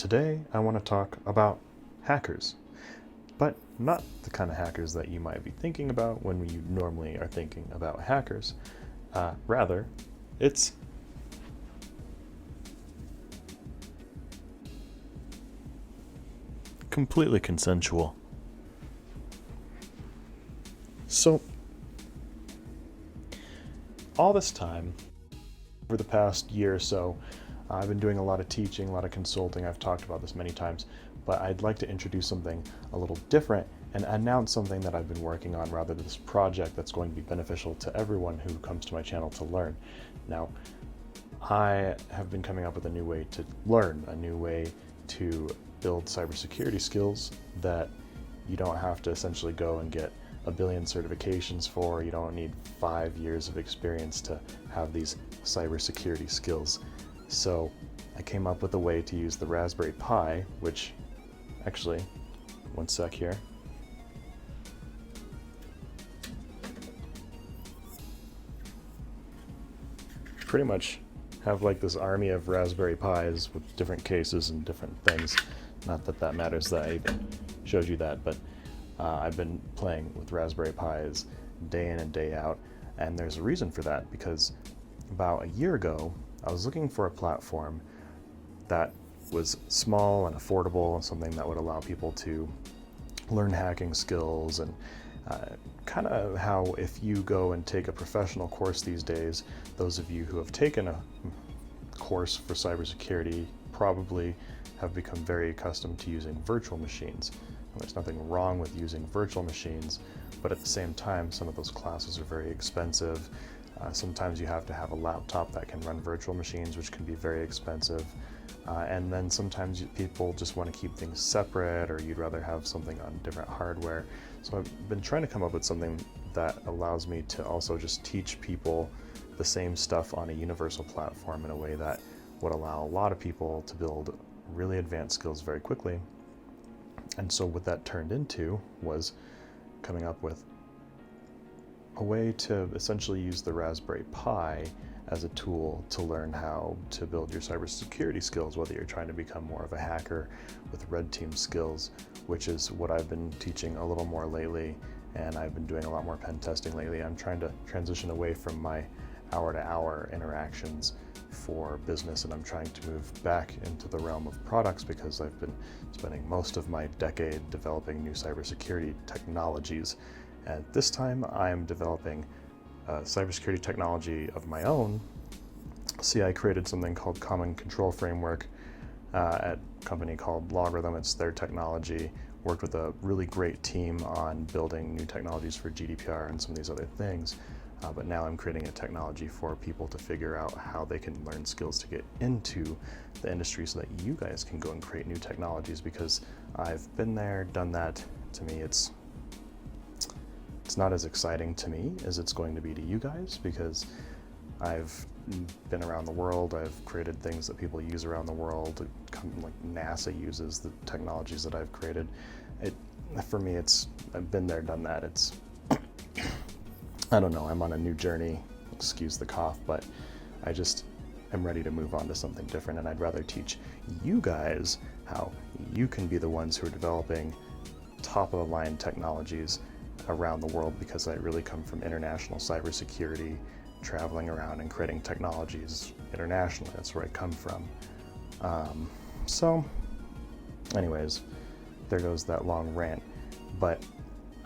Today I want to talk about hackers, but not the kind of hackers that you might be thinking about when you normally are thinking about hackers. Rather, it's completely consensual. So, all this time, over the past year or so, I've been doing a lot of teaching, a lot of consulting. I've talked about this many times, but I'd like to introduce something a little different and announce something that I've been working on, rather than this project that's going to be beneficial to everyone who comes to my channel to learn. Now, I have been coming up with a new way to learn, a new way to build cybersecurity skills that you don't have to essentially go and get a billion certifications for. You don't need 5 years of experience to have these cybersecurity skills. So I came up with a way to use the Raspberry Pi, which actually, one sec here. Pretty much have like this army of Raspberry Pis with different cases and different things. Not that that matters that I even showed you that, but I've been playing with Raspberry Pis day in and day out, and there's a reason for that, because about a year ago I was looking for a platform that was small and affordable and something that would allow people to learn hacking skills, and kind of how if you go and take a professional course these days, those of you who have taken a course for cybersecurity probably have become very accustomed to using virtual machines. There's nothing wrong with using virtual machines, but at the same time, some of those classes are very expensive. Sometimes you have to have a laptop that can run virtual machines, which can be very expensive. And then sometimes people just want to keep things separate, or you'd rather have something on different hardware. So I've been trying to come up with something that allows me to also just teach people the same stuff on a universal platform in a way that would allow a lot of people to build really advanced skills very quickly. And so what that turned into was coming up with a way to essentially use the Raspberry Pi as a tool to learn how to build your cybersecurity skills, whether you're trying to become more of a hacker with red team skills, which is what I've been teaching a little more lately, and I've been doing a lot more pen testing lately. I'm trying to transition away from my hour-to-hour interactions for business, and I'm trying to move back into the realm of products, because I've been spending most of my decade developing new cybersecurity technologies. At this time, I am developing cybersecurity technology of my own. See, I created something called Common Control Framework at a company called Logarithm. It's their technology. Worked with a really great team on building new technologies for GDPR and some of these other things. But now I'm creating a technology for people to figure out how they can learn skills to get into the industry, so that you guys can go and create new technologies, because I've been there, done that. To me, it's not as exciting to me as it's going to be to you guys, because I've been around the world. I've created things that people use around the world, like NASA uses the technologies that I've created. For me, I've been there, done that. I don't know, I'm on a new journey, excuse the cough, but I just am ready to move on to something different, and I'd rather teach you guys how you can be the ones who are developing top-of-the-line technologies around the world, because I really come from international cybersecurity, traveling around and creating technologies internationally. That's where I come from. So anyways, there goes that long rant, but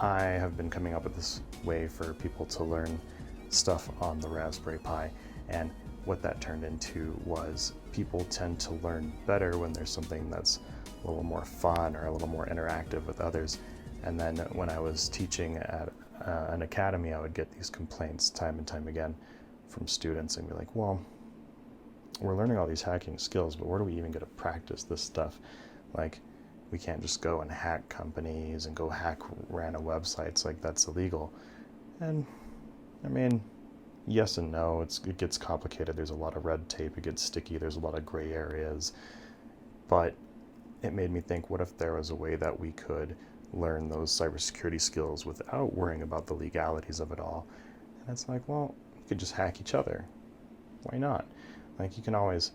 I have been coming up with this way for people to learn stuff on the Raspberry Pi, and what that turned into was people tend to learn better when there's something that's a little more fun or a little more interactive with others. And then when I was teaching at an academy, I would get these complaints time and time again from students, and be like, well, we're learning all these hacking skills, but where do we even get to practice this stuff? Like, we can't just go and hack companies and go hack random websites, like that's illegal. And I mean, yes and no. It gets complicated. There's a lot of red tape. It gets sticky. There's a lot of gray areas. But it made me think, what if there was a way that we could learn those cybersecurity skills without worrying about the legalities of it all? And it's like, well, you could just hack each other. Why not? Like, you can always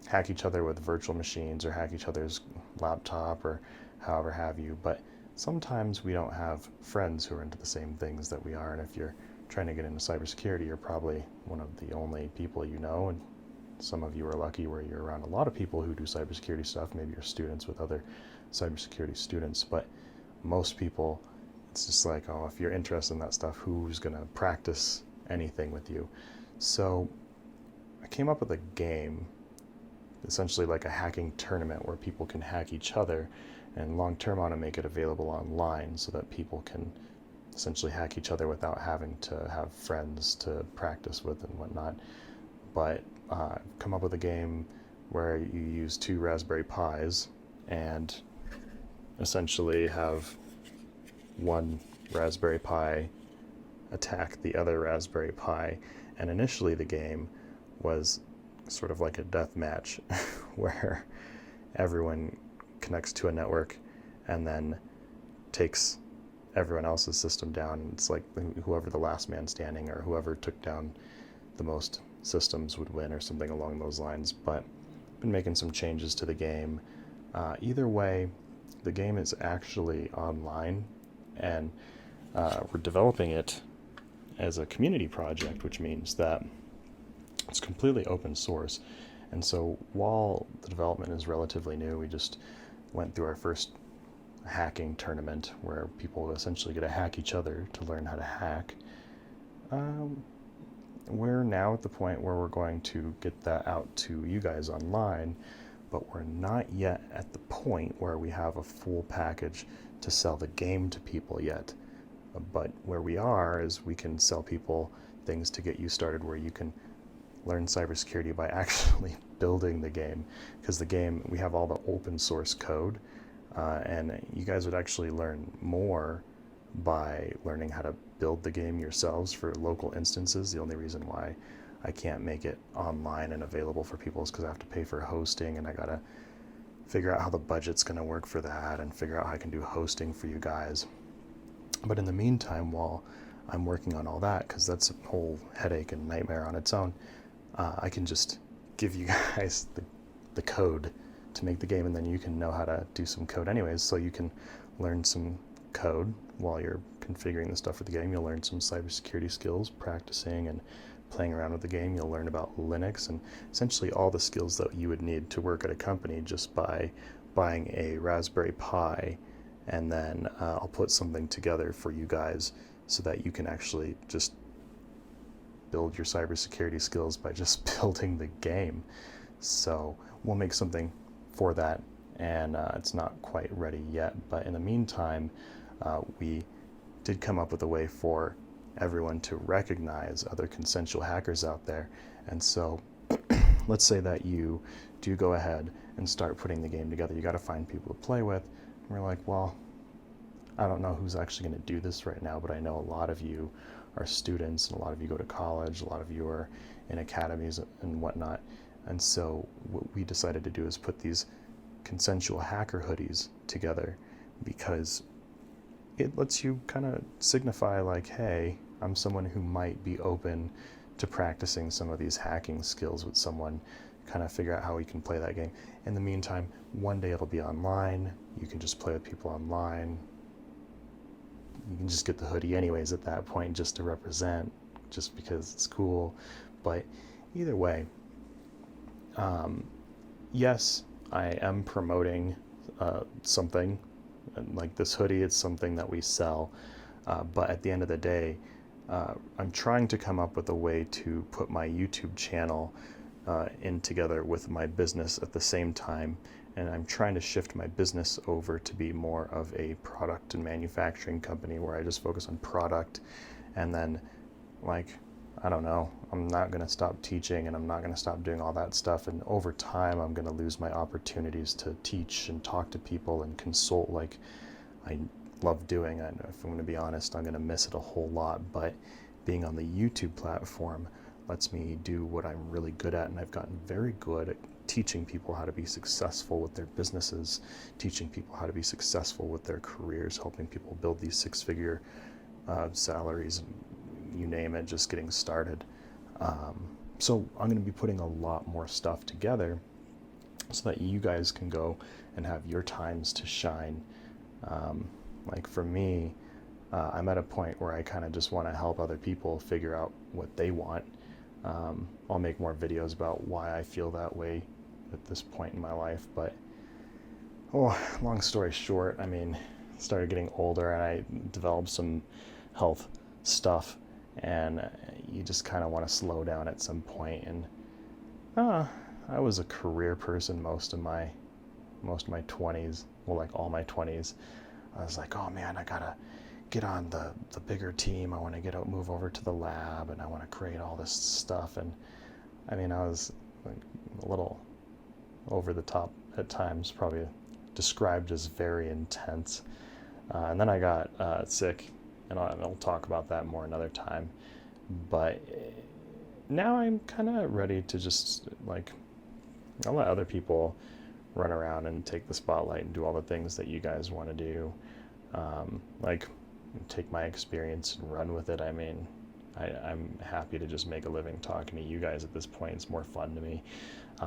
hack each other with virtual machines or hack each other's laptop or however have you. But sometimes we don't have friends who are into the same things that we are. And if you're trying to get into cybersecurity, you're probably one of the only people you know. And some of you are lucky where you're around a lot of people who do cybersecurity stuff. Maybe you're students with other cybersecurity students. But most people, it's just like, oh, if you're interested in that stuff, who's going to practice anything with you? So I came up with a game, essentially like a hacking tournament where people can hack each other, and long term I want to make it available online so that people can essentially hack each other without having to have friends to practice with and whatnot. But I've come up with a game where you use 2 Raspberry Pis and essentially have one Raspberry Pi attack the other Raspberry Pi. And initially the game was sort of like a death match where everyone connects to a network and then takes everyone else's system down. It's like whoever the last man standing or whoever took down the most systems would win or something along those lines. But I've been making some changes to the game. Either way, the game is actually online, and we're developing it as a community project, which means that it's completely open source. And so while the development is relatively new, we just went through our first hacking tournament where people essentially get to hack each other to learn how to hack. We're now at the point where we're going to get that out to you guys online, but we're not yet at the point where we have a full package to sell the game to people yet. But where we are is we can sell people things to get you started where you can learn cybersecurity by actually building the game, because the game, we have all the open source code, and you guys would actually learn more by learning how to build the game yourselves for local instances. The only reason why I can't make it online and available for people is because I have to pay for hosting, and I gotta figure out how the budget's gonna work for that and figure out how I can do hosting for you guys. But in the meantime, while I'm working on all that, because that's a whole headache and nightmare on its own, I can just give you guys the code to make the game, and then you can know how to do some code anyways, so you can learn some code while you're configuring the stuff for the game. You'll learn some cybersecurity skills, practicing and playing around with the game. You'll learn about Linux and essentially all the skills that you would need to work at a company just by buying a Raspberry Pi, and then I'll put something together for you guys so that you can actually just build your cybersecurity skills by just building the game. So we'll make something for that, and it's not quite ready yet, but in the meantime, we did come up with a way for everyone to recognize other consensual hackers out there. And so let's say that you do go ahead and start putting the game together. You got to find people to play with, and we're like, well, I don't know who's actually going to do this right now, but I know a lot of you are students, and a lot of you go to college, a lot of you are in academies and whatnot. And so what we decided to do is put these consensual hacker hoodies together, because it lets you kind of signify like, hey, I'm someone who might be open to practicing some of these hacking skills with someone, kind of figure out how we can play that game. In the meantime, one day it'll be online. You can just play with people online. You can just get the hoodie anyways at that point, just to represent, just because it's cool. But either way, yes, I am promoting something like this hoodie. It's something that we sell, but at the end of the day, I'm trying to come up with a way to put my YouTube channel in together with my business at the same time, and I'm trying to shift my business over to be more of a product and manufacturing company where I just focus on product. And then, like, I don't know, I'm not going to stop teaching, and I'm not going to stop doing all that stuff, and over time I'm going to lose my opportunities to teach and talk to people and consult like I love doing. And if I'm going to be honest, I'm going to miss it a whole lot. But being on the YouTube platform lets me do what I'm really good at, and I've gotten very good at teaching people how to be successful with their businesses, teaching people how to be successful with their careers, helping people build these six-figure salaries, you name it, just getting started. So I'm going to be putting a lot more stuff together, so that you guys can go and have your times to shine. Like for me, I'm at a point where I kind of just want to help other people figure out what they want. I'll make more videos about why I feel that way at this point in my life, but long story short, I mean, started getting older and I developed some health stuff, and you just kind of want to slow down at some point. And I was a career person most of my 20s, well, like all my 20s. I was like, oh man, I gotta get on the bigger team. I want to move over to the lab, and I want to create all this stuff. And I mean, I was like a little over the top at times, probably described as very intense. And then I got sick, and I'll talk about that more another time. But now I'm kind of ready to just, like, I'll let other people run around and take the spotlight and do all the things that you guys want to do. Like, take my experience and run with it. I mean, I'm happy to just make a living talking to you guys at this point. It's more fun to me.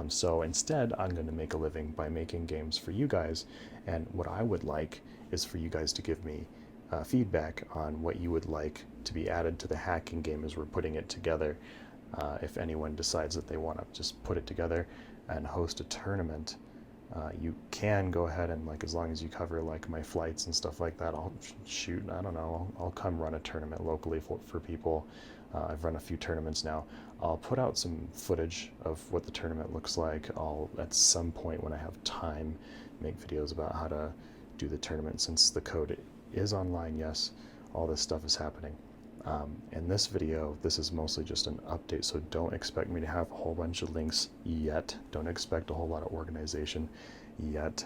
So instead, I'm going to make a living by making games for you guys. And what I would like is for you guys to give me feedback on what you would like to be added to the hacking game as we're putting it together. If anyone decides that they want to just put it together and host a tournament, you can go ahead and, like, as long as you cover like my flights and stuff like that, I'll shoot, I don't know, I'll come run a tournament locally for people. I've run a few tournaments now. I'll put out some footage of what the tournament looks like. I'll, at some point when I have time, make videos about how to do the tournament, since the code is online. Yes, all this stuff is happening. In this video, this is mostly just an update, so don't expect me to have a whole bunch of links yet. Don't expect a whole lot of organization yet.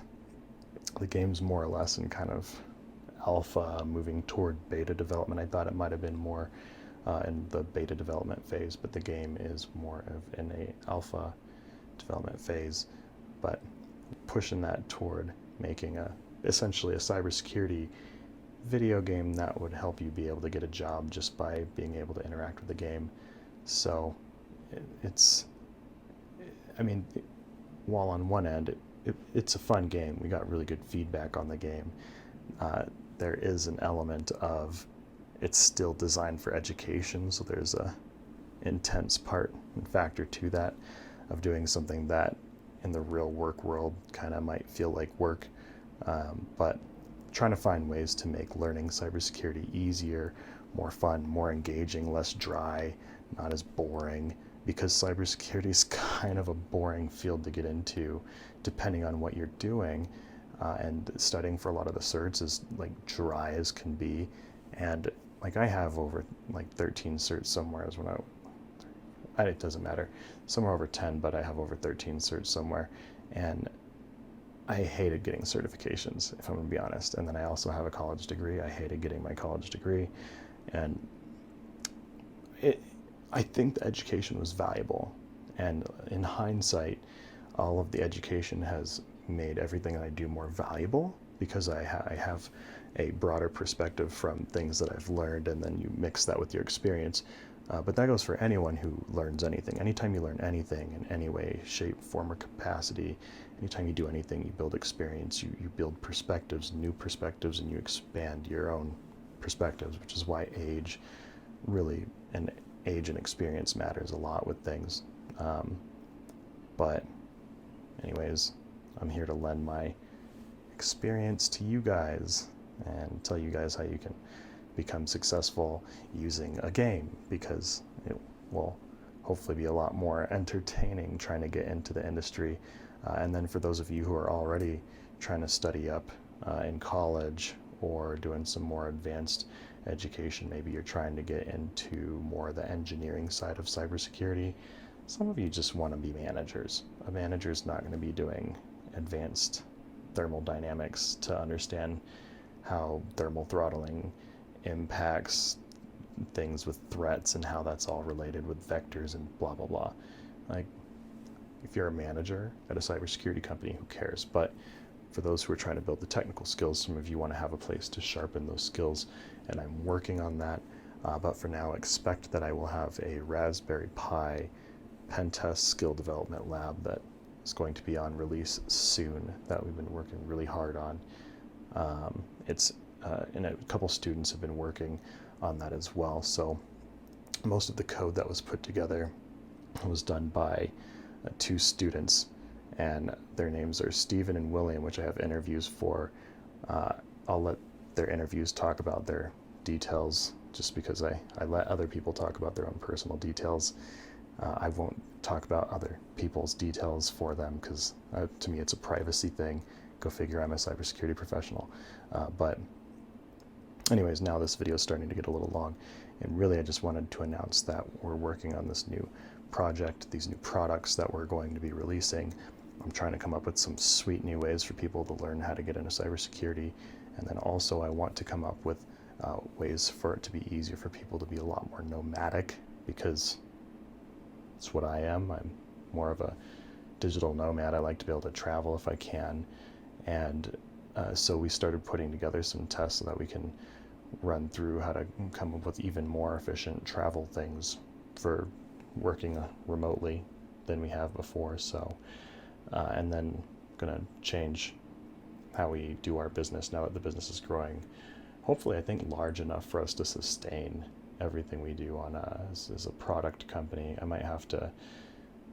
The game's more or less in kind of alpha, moving toward beta development. I thought it might have been more in the beta development phase, but the game is more of in a alpha development phase, but pushing that toward making essentially a cybersecurity video game that would help you be able to get a job just by being able to interact with the game. So it's, I mean, while on one end it's a fun game, we got really good feedback on the game, there is an element of it's still designed for education, so there's a intense part and factor to that, of doing something that in the real work world kind of might feel like work, but trying to find ways to make learning cybersecurity easier, more fun, more engaging, less dry, not as boring, because cybersecurity is kind of a boring field to get into depending on what you're doing, and studying for a lot of the certs is like dry as can be. And like, I have over like 13 certs somewhere, as when it doesn't matter, somewhere over 10, but I have over 13 certs somewhere, and I hated getting certifications, if I'm going to be honest. And then I also have a college degree. I hated getting my college degree. And I think the education was valuable. And in hindsight, all of the education has made everything that I do more valuable, because I have a broader perspective from things that I've learned, and then you mix that with your experience. But that goes for anyone who learns anything. Anytime you learn anything in any way, shape, form, or capacity, anytime you do anything, you build experience, you build perspectives, new perspectives, and you expand your own perspectives, which is why age and experience matters a lot with things. But anyways, I'm here to lend my experience to you guys and tell you guys how you can become successful using a game, because it will hopefully be a lot more entertaining trying to get into the industry. And then for those of you who are already trying to study up in college, or doing some more advanced education, maybe you're trying to get into more of the engineering side of cybersecurity. Some of you just want to be managers. A manager's not going to be doing advanced thermodynamics to understand how thermal throttling impacts things with threats and how that's all related with vectors and blah blah blah. Like, if you're a manager at a cybersecurity company, who cares? But for those who are trying to build the technical skills, some of you want to have a place to sharpen those skills, and I'm working on that. But for now, expect that I will have a Raspberry Pi pen test skill development lab that is going to be on release soon that we've been working really hard on. And a couple students have been working on that as well. So most of the code that was put together was done by 2 students, and their names are Stephen and William, which I have interviews for. I'll let their interviews talk about their details, just because I let other people talk about their own personal details. I won't talk about other people's details for them, because to me it's a privacy thing. Go figure, I'm a cybersecurity professional. But anyways, now this video is starting to get a little long, and really I just wanted to announce that we're working on this new project, these new products that we're going to be releasing. I'm trying to come up with some sweet new ways for people to learn how to get into cybersecurity, and then also I want to come up with ways for it to be easier for people to be a lot more nomadic, because it's what I am. I'm more of a digital nomad. I like to be able to travel if I can, and so we started putting together some tests so that we can run through how to come up with even more efficient travel things for working remotely than we have before. So and then gonna change how we do our business now that the business is growing, hopefully I think large enough for us to sustain everything we do on as a product company. I might have to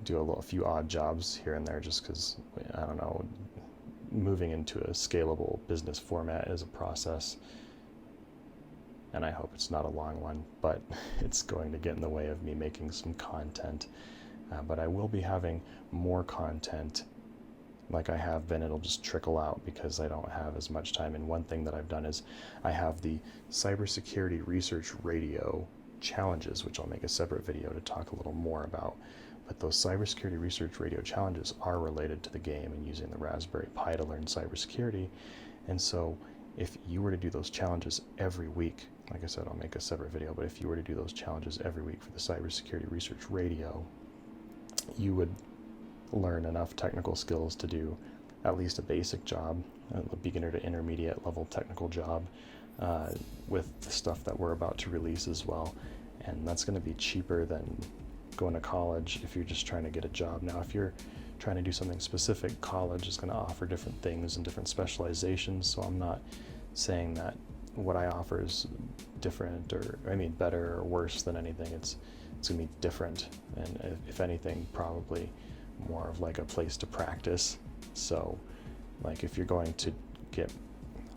do a few odd jobs here and there, just because, I don't know, moving into a scalable business format is a process, and I hope it's not a long one, but it's going to get in the way of me making some content. But I will be having more content like I have been. It'll just trickle out because I don't have as much time. And one thing that I've done is I have the Cybersecurity Research Radio challenges, which I'll make a separate video to talk a little more about. But those Cybersecurity Research Radio challenges are related to the game and using the Raspberry Pi to learn cybersecurity. And so if you were to do those challenges every week, like I said, I'll make a separate video, but if you were to do those challenges every week for the Cybersecurity Research Radio, you would learn enough technical skills to do at least a basic job, a beginner to intermediate level technical job, with the stuff that we're about to release as well. And that's going to be cheaper than going to college if you're just trying to get a job. Now, if you're trying to do something specific, college is going to offer different things and different specializations. So I'm not saying that what I offer is different, or better or worse than anything. It's going to be different, and if anything, probably more of like a place to practice. So like if you're going to get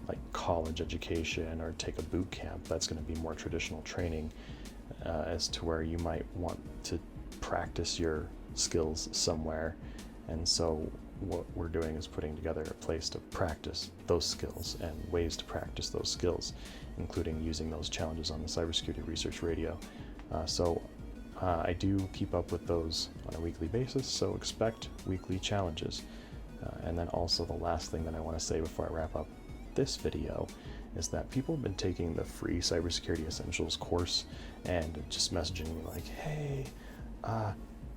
like college education or take a boot camp, that's going to be more traditional training, as to where you might want to practice your skills somewhere. And so what we're doing is putting together a place to practice those skills and ways to practice those skills, including using those challenges on the Cybersecurity Research Radio. So I do keep up with those on a weekly basis, so expect weekly challenges. And then also the last thing that I want to say before I wrap up this video is that people have been taking the free Cybersecurity Essentials course and just messaging me like, hey,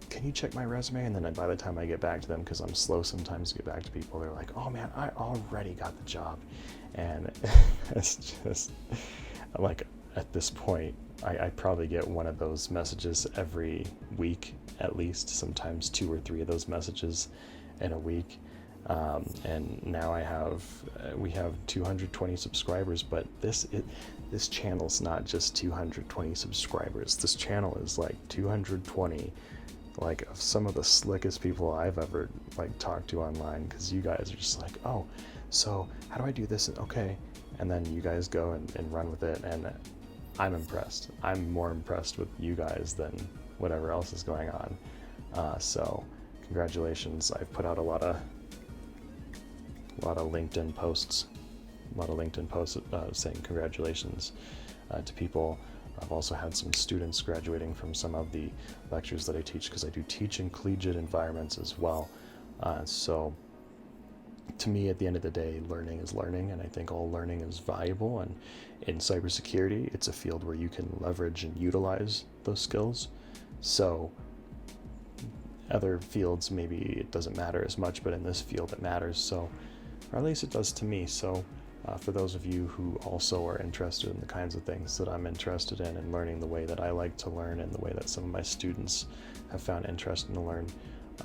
can you check my resume? And then by the time I get back to them, because I'm slow sometimes to get back to people, they're like, oh man, I already got the job. And it's just like, at this point, I probably get one of those messages every week, at least, sometimes 2 or 3 of those messages in a week. And now we have 220 subscribers, but this channel's not just 220 subscribers. This channel is like 220 like of some of the slickest people I've ever like talked to online, because you guys are just like, oh, so how do I do this? Okay, and then you guys go and run with it, and I'm impressed. I'm more impressed with you guys than whatever else is going on. So congratulations. I've put out a lot of LinkedIn posts, saying congratulations to people. I've also had some students graduating from some of the lectures that I teach, because I do teach in collegiate environments as well. So to me, at the end of the day, learning is learning, and I think all learning is valuable. And in cybersecurity, it's a field where you can leverage and utilize those skills. So other fields, maybe it doesn't matter as much, but in this field it matters. So, or at least it does to me. So for those of you who also are interested in the kinds of things that I'm interested in, and learning the way that I like to learn and the way that some of my students have found interesting to learn,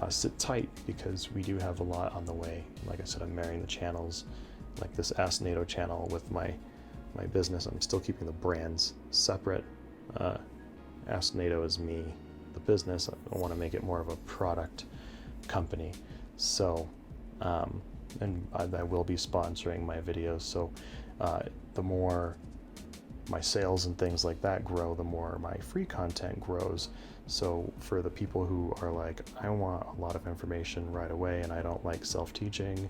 sit tight, because we do have a lot on the way. Like I said, I'm marrying the channels, like this Ask Nato channel with my business. I'm still keeping the brands separate. Ask Nato is me, the business. I want to make it more of a product company. So, and I will be sponsoring my videos. So the more my sales and things like that grow, the more my free content grows. So for the people who are like, I want a lot of information right away and I don't like self-teaching,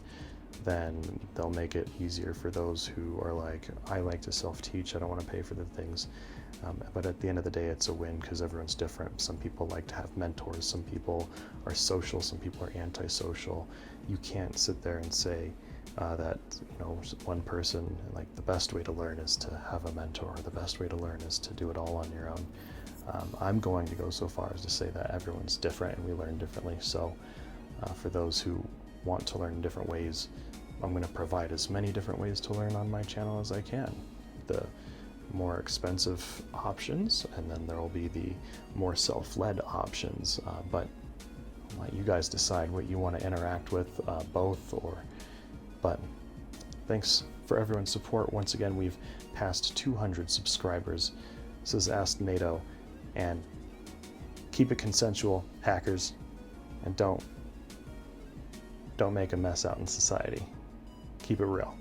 then they'll make it easier for those who are like, I like to self-teach, I don't want to pay for the things. But at the end of the day, it's a win, because everyone's different. Some people like to have mentors, some people are social, some people are antisocial. You can't sit there and say that, you know, one person, like, the best way to learn is to have a mentor, the best way to learn is to do it all on your own. I'm going to go so far as to say that everyone's different and we learn differently. So for those who want to learn in different ways, I'm going to provide as many different ways to learn on my channel as I can. The more expensive options, and then there will be the more self-led options, but I'll let you guys decide what you want to interact with, both, or but thanks for everyone's support. Once again, we've passed 200 subscribers. This is Ask Nato, and keep it consensual, hackers, and don't make a mess out in society. Keep it real.